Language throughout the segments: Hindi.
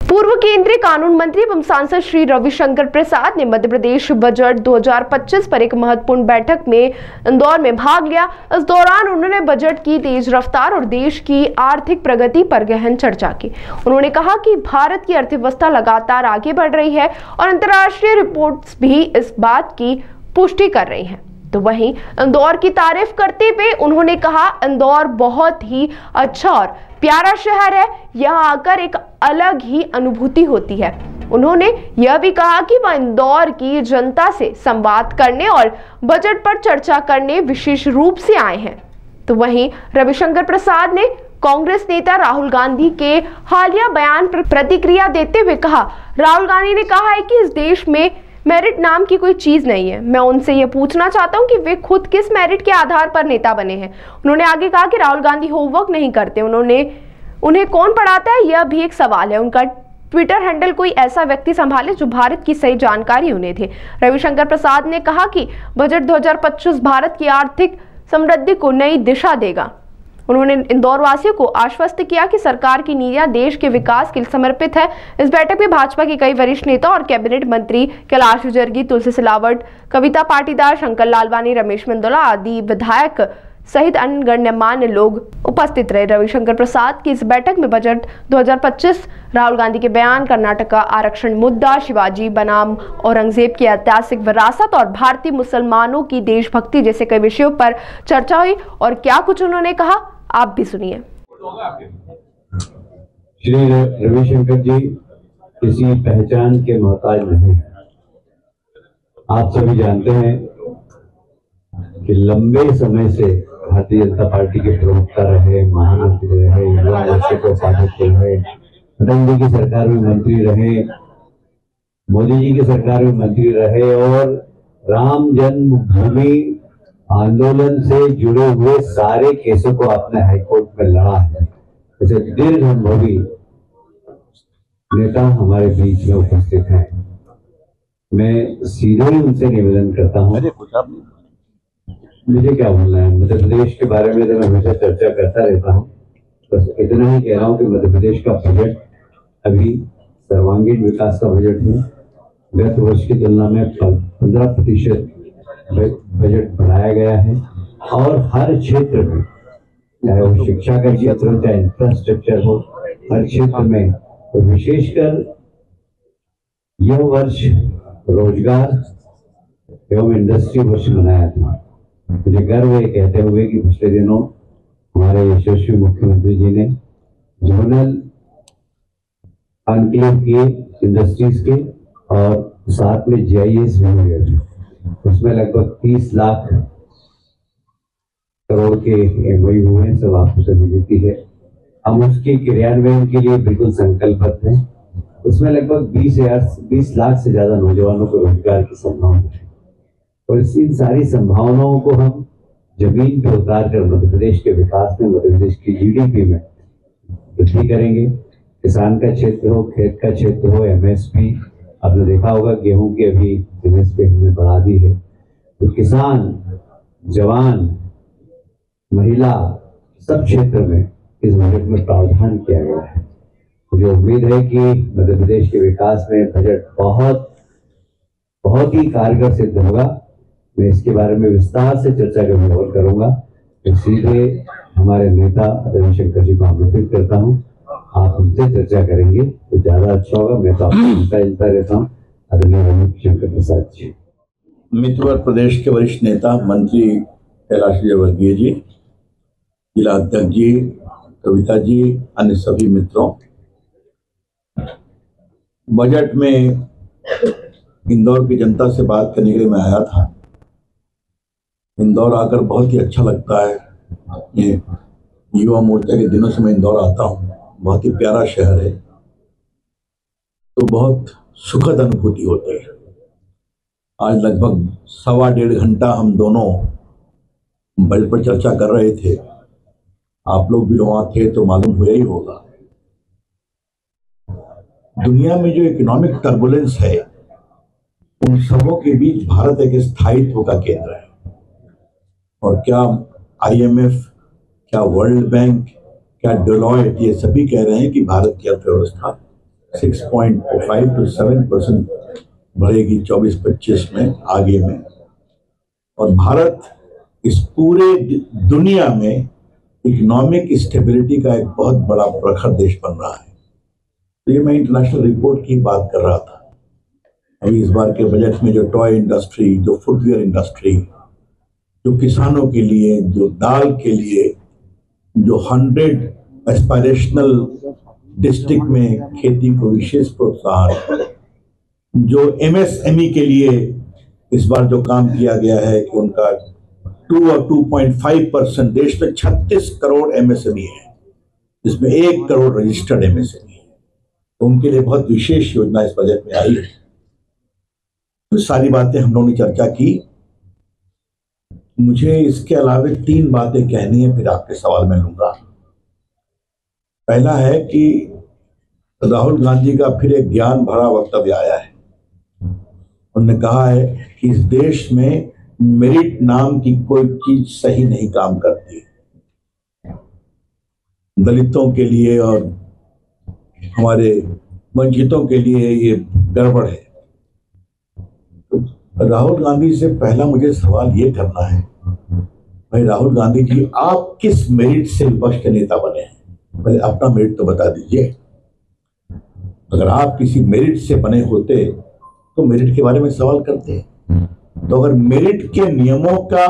पूर्व केंद्रीय कानून मंत्री एवं सांसद श्री रविशंकर प्रसाद ने मध्य प्रदेश बजट 2025 पर एक महत्वपूर्ण बैठक में इंदौर में भाग लिया। इस दौरान उन्होंने बजट की तेज रफ्तार और देश की आर्थिक प्रगति पर गहन चर्चा की। उन्होंने कहा कि भारत की अर्थव्यवस्था लगातार आगे बढ़ रही है और अंतर्राष्ट्रीय रिपोर्ट्स भी इस बात की पुष्टि कर रही हैं। तो वहीं इंदौर की तारीफ करते हुए उन्होंने कहा, इंदौर बहुत ही अच्छा और प्यारा शहर है, यहाँ आकर एक अलग ही अनुभूति होती है। उन्होंने यह भी कहा कि वह इंदौर की जनता से संवाद करने और बजट पर चर्चा करने विशेष रूप से आए हैं। तो वहीं रविशंकर प्रसाद ने कांग्रेस नेता राहुल गांधी के हालिया बयान पर प्रतिक्रिया देते हुए कहा, राहुल गांधी ने कहा है कि इस देश में मेरिट नाम की कोई चीज नहीं है। मैं उनसे यह पूछना चाहता हूं कि वे खुद किस मेरिट के आधार पर नेता बने हैं। उन्होंने आगे कहा कि राहुल गांधी होमवर्क नहीं करते, उन्हें कौन पढ़ाता है, यह भी एक सवाल है। उनका ट्विटर हैंडल कोई ऐसा व्यक्ति संभाले जो भारत की सही जानकारी उन्हें थे। रविशंकर प्रसाद ने कहा कि बजट 2025 भारत की आर्थिक समृद्धि को नई दिशा देगा। उन्होंने इंदौर वासियों को आश्वस्त किया कि सरकार की नीतियां देश के विकास के लिए समर्पित है। इस बैठक में भाजपा के कई वरिष्ठ नेता और कैबिनेट मंत्री कैलाश विजयवर्गीय, तुलसी सिलावट, कविता पाटीदार, शंकर लालवानी, रमेश मेंदोला आदि विधायक सहित अन्य गणमान्य लोग उपस्थित रहे। रविशंकर प्रसाद की इस बैठक में बजट 2025, राहुल गांधी के बयान, कर्नाटक का आरक्षण मुद्दा, शिवाजी बनाम औरंगजेब की ऐतिहासिक विरासत और भारतीय मुसलमानों की देशभक्ति जैसे कई विषयों पर चर्चा हुई। और क्या कुछ उन्होंने कहा, आप भी सुनिए। श्री रविशंकर जी किसी पहचान के मोहताज नहीं है। आप सभी जानते हैं कि लंबे समय से भारतीय जनता पार्टी के प्रवक्ता रहे, महामंत्री रहे, युवा मोर्चे के उपाध्यक्ष रहे, अटल जी की सरकार में मंत्री रहे, मोदी जी की सरकार में मंत्री रहे और राम जन्मभूमि आंदोलन से जुड़े हुए सारे केसों को आपने हाईकोर्ट में लड़ा है। ऐसे दीर्घ अनुभवी नेता हमारे बीच में उपस्थित हैं। मैं सीधे ही उनसे निवेदन करता हूं, मुझे क्या बोलना है, मध्य प्रदेश के बारे में तो मैं हमेशा चर्चा करता रहता हूँ। बस इतना ही कह रहा हूँ कि मध्य प्रदेश का बजट अभी सर्वांगीण विकास का बजट है। गत वर्ष की तुलना में 15% बजट बढ़ाया गया है और हर क्षेत्र में, चाहे वो शिक्षा का क्षेत्र हो, चाहे इंफ्रास्ट्रक्चर हो, हर क्षेत्र में, और विशेषकर यह वर्ष रोजगार एवं इंडस्ट्री वर्ष मनाया था। मुझे गर्व है कहते हुए कि पिछले दिनों हमारे यशस्वी मुख्यमंत्री जी ने जोनल एनक्लेव किए इंडस्ट्रीज के और साथ में GIS भी हुए। उसमें लगभग 30 लाख करोड़ के MOU हुए, सब आपको सभी देती है। हम उसके क्रियान्वयन के लिए बिल्कुल संकल्पबद्ध हैं। उसमें लगभग 20 लाख से ज्यादा नौजवानों को रोजगार की संभावना है और इन सारी संभावनाओं को हम जमीन पे उतार कर मध्य प्रदेश के विकास में, मध्य प्रदेश की GDP में वृद्धि करेंगे। किसान का क्षेत्र हो, खेत का क्षेत्र हो, MSP, आपने देखा होगा गेहूं की अभी MSP हमने बढ़ा दी है। तो किसान, जवान, महिला, सब क्षेत्र में इस बजट में प्रावधान किया गया है। मुझे उम्मीद है कि मध्य प्रदेश के विकास में बजट बहुत ही कारगर सिद्ध होगा। मैं इसके बारे में विस्तार से चर्चा करूंगा। तो सीधे हमारे नेता रविशंकर जी को आमंत्रित करता हूं, आप उनसे चर्चा करेंगे तो ज्यादा अच्छा होगा। मैं तो आपको मिलता रहता हूँ। आदरणीय रविशंकर प्रसाद जी। मित्र प्रदेश के वरिष्ठ नेता मंत्री कैलाश विजयवर्गीय जी, जिला अध्यक्ष जी, कविता जी, अन्य सभी मित्रों, बजट में इंदौर की जनता से बात करने के लिए मैं आया था। इंदौर आकर बहुत ही अच्छा लगता है। ये युवा मोर्चा के दिनों से मैं इंदौर आता हूँ, बहुत ही प्यारा शहर है, तो बहुत सुखद अनुभूति होती है। आज लगभग 1.25 घंटा हम दोनों बजट पर चर्चा कर रहे थे। आप लोग भी वहां थे तो मालूम हुआ ही होगा। दुनिया में जो इकोनॉमिक टर्बुलेंस है, उन सबों के बीच भारत एक स्थायित्व का केंद्र है। और क्या IMF, क्या वर्ल्ड बैंक, क्या डेलॉयट, ये सभी कह रहे हैं कि भारत की अर्थव्यवस्था 6.5 to 7% बढ़ेगी 24-25 में आगे में। और भारत इस पूरे दुनिया में इकोनॉमिक स्टेबिलिटी का एक बहुत बड़ा प्रखर देश बन रहा है। तो ये मैं इंटरनेशनल रिपोर्ट की बात कर रहा था। अभी इस बार के बजट में जो टॉय इंडस्ट्री, जो फुटवेयर इंडस्ट्री, जो किसानों के लिए, जो दाल के लिए, जो 100 एस्पायरेशनल डिस्ट्रिक्ट में खेती को विशेष प्रोत्साहन, जो MSME के लिए इस बार जो काम किया गया है कि उनका 2 और 2.5%, देश में 36 करोड़ MSME है, जिसमें 1 करोड़ रजिस्टर्ड MSME है, तो उनके लिए बहुत विशेष योजना इस बजट में आई है। तो सारी बातें हम लोगों ने चर्चा की। मुझे इसके अलावा 3 बातें कहनी है, फिर आपके सवाल में लूंगा। पहला है कि राहुल गांधी का फिर एक ज्ञान भरा वक्तव्य आया है। उन्होंने कहा है कि इस देश में मेरिट नाम की कोई चीज सही नहीं काम करती, दलितों के लिए और हमारे वंचितों के लिए ये गड़बड़ है। तो राहुल गांधी से पहला मुझे सवाल ये करना है, भाई राहुल गांधी जी, आप किस मेरिट से विपक्ष के नेता बने हैं? पहले अपना मेरिट तो बता दीजिए। अगर आप किसी मेरिट से बने होते तो मेरिट के बारे में सवाल करते। तो अगर मेरिट के नियमों का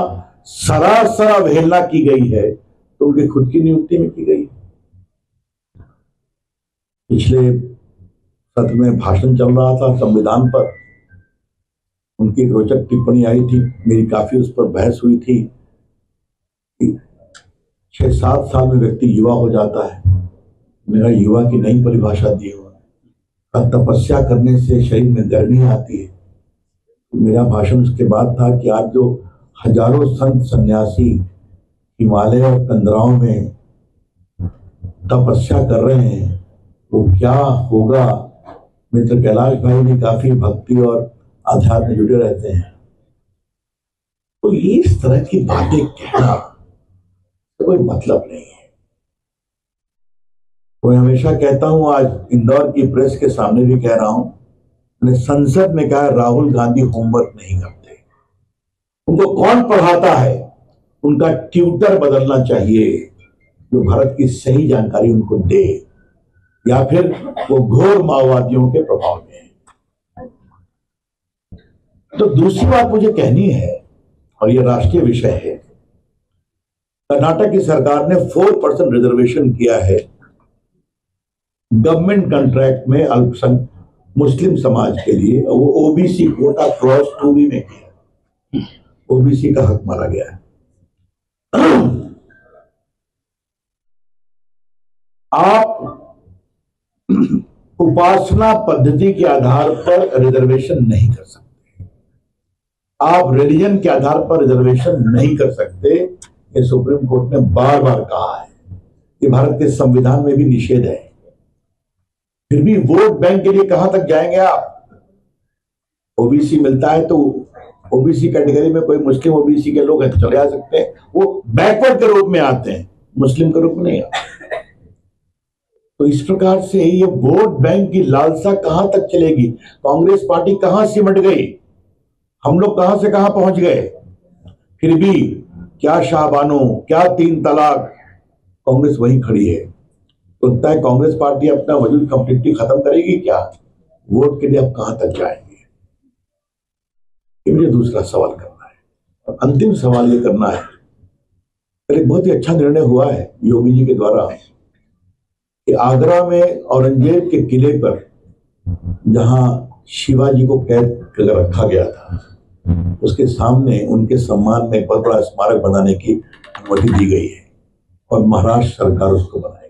सरासर अवहेलना की गई है तो उनकी खुद की नियुक्ति में की गई। पिछले सत्र में भाषण चल रहा था संविधान पर, उनकी एक रोचक टिप्पणी आई थी, मेरी काफी उस पर बहस हुई थी। 6-7 साल में व्यक्ति युवा हो जाता है। मेरा युवा की नई परिभाषा दी हो, तपस्या करने से शरीर में गर्मी आती है। मेरा भाषण उसके बाद था कि आज जो हजारों संत सन्यासी हिमालय और तंद्राओं में तपस्या कर रहे हैं, वो क्या होगा। मित्र कैलाश भाई भी काफी भक्ति और आध्यात्म में जुड़े रहते हैं। तो ये इस तरह की बातें कहना तो कोई मतलब नहीं है। मैं हमेशा कहता हूं, आज इंदौर की प्रेस के सामने भी कह रहा हूं, मैंने संसद में कहा राहुल गांधी होमवर्क नहीं करते। उनको कौन पढ़ाता है? उनका ट्यूटर बदलना चाहिए जो भारत की सही जानकारी उनको दे, या फिर वो घोर माओवादियों के प्रभाव में है। तो दूसरी बात मुझे कहनी है, और ये राष्ट्रीय विषय है, कर्नाटक की सरकार ने 4% रिजर्वेशन किया है गवर्नमेंट कॉन्ट्रैक्ट में अल्पसंख्यक मुस्लिम समाज के लिए। वो ओबीसी कोटा क्रॉस 2B में किया, ओबीसी का हक मारा गया है। आप उपासना पद्धति के आधार पर रिजर्वेशन नहीं कर सकते, आप रिलीजन के आधार पर रिजर्वेशन नहीं कर सकते। ये सुप्रीम कोर्ट ने बार बार कहा है, कि भारत के संविधान में भी निषेध है। फिर भी वोट बैंक के लिए कहां तक जाएंगे आप? ओबीसी मिलता है तो ओबीसी कैटेगरी में कोई मुस्लिम ओबीसी के लोग हैं तो चले आ सकते हैं, वो बैकवर्ड के रूप में आते हैं, मुस्लिम के रूप में नहीं आते। तो इस प्रकार से ये वोट बैंक की लालसा कहां तक चलेगी? कांग्रेस पार्टी कहां सिमट गई, हम लोग कहां से कहां पहुंच गए। फिर भी क्या शाहबानो, क्या 3 तलाक, कांग्रेस वहीं खड़ी है। तो लगता है कांग्रेस पार्टी अपना वजूद कंप्लीटली खत्म करेगी क्या? वोट के लिए अब कहां तक जाएंगे? ये मुझे दूसरा सवाल करना है। और अंतिम सवाल ये करना है, एक बहुत ही अच्छा निर्णय हुआ है योगी जी के द्वारा कि आगरा में औरंगजेब के किले पर जहां शिवाजी को कैद कर रखा गया था, उसके सामने उनके सम्मान में एक बहुत बड़ा स्मारक बनाने की अनुमति दी गई है और महाराष्ट्र सरकार उसको बनाएगी।